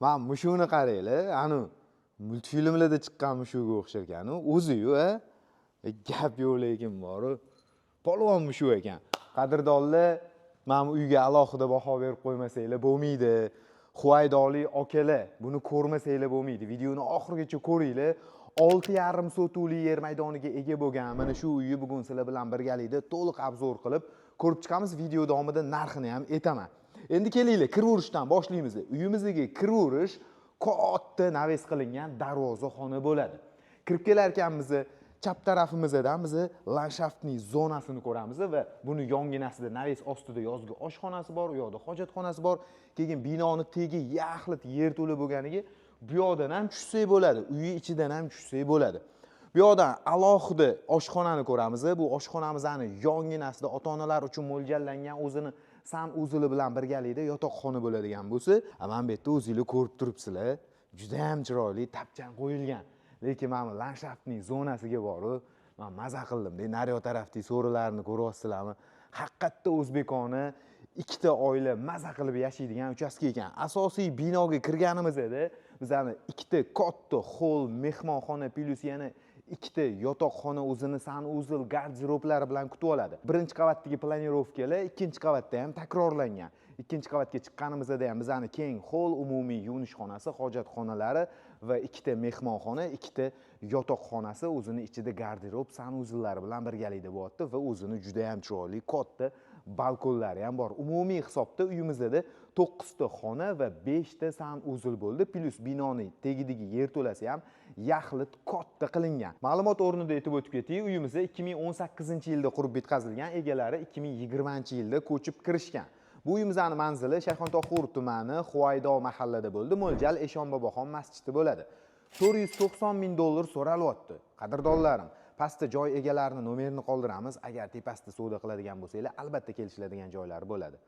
Men mushugini qaranglar, ani multfilmlarda chiqqan mushuga o'xshar ekan, o'zi-yu, gap yo'q lekin bor. Polvon mushuk ekan. Qadrdonlar, men uyga alohida baho berib qo'ymasanglar bo'lmaydi. Huvaydoli akalar, buni ko'rmasanglar bo'lmaydi. Videoni oxirigacha ko'ringlar. 6,5 sotuvli yer maydoniga ega bo'lgan mana shu uyni bugun sizlar bilan birgalikda to'liq obzor qilib ko'rib chiqamiz. Video davomida narxini ham aytaman. Endi kelinglar, kiraverishdan boshlaymiz. Uyimizga kiraverish katta naves qilingan darvozaxona bo'ladi. Kirib kelar ekanmiz, chap tarafimizdan biz landshaftning zonasini ko'ramiz va buni yonginasida naves ostida yozgi oshxonasi bor, u yoqda hojatxonasi bor. Keyin binoni tegi yaxlit yerto'la bo'lganiga bu yoqdan ham tushsak bo'ladi, uyi ichidan ham tushsak bo'ladi. Bu yoqdan alohida oshxonani ko'ramiz. Bu oshxonamizning yonginasida ota-onalar uchun mo'ljallangan o'zini sanuzli bilan birgalikda yotoqxona bo'ladigan bo'lsa, mana bu yerda o'zingizlar ko'rib turibsizlar. Juda ham chiroyli tapchan qo'yilgan. Lekin mana landshaftning zonasiga borib, men maza qildim. Naryo tarafdagi so'rilarni ko'ryapsizlarmi? Haqiqatda o'zbekona ikkita oila maza qilib yashaydigan uchastka ekan. Asosiy binoga kirganimizda bizani ikkita katta hol, mehmonxona plus yana ikkita yotoqxona o'zini sanuzil garderoblari bilan kutib oladi. Birinchi qavatdagi planirovkalar ikkinchi qavatda ham takrorlangan. Ikkinchi qavatga chiqqanimizda ham bizani keng hol, umumiy yuvinish xonasi, hojatxonalari va ikkita mehmonxona, ikkita yotoqxonasi o'zini ichida garderob, sanuzillari bilan birgalikda bo'lyapti va o'zini juda ham chiroyli katta balkonlari ham bor. Umumiy hisobda uyimizda 9 ta xona va 5 ta sanuzil bo'ldi. Plus binoning tegidagi yerto'lasi ham yaxlit katta qilingan. Ma'lumot o'rnida aytib o'tib ketaylik, uyimizda 2018-yilda qurib bitkazilgan, egalari 2020-yilda ko'chib kirishgan. Bu uyimizning manzili Shayxontohur tumani, Huvaydo mahallada bo'ldi. Mo'ljal Eshonboboxon masjidi bo'ladi. $490,000 so'ralyapti. Qadrdonlarim, pastda joy egalarini nomerini qoldiramiz. Agar tepasida savdo qiladigan bo'lsanglar, albatta kelishiladigan joylari bo'ladi.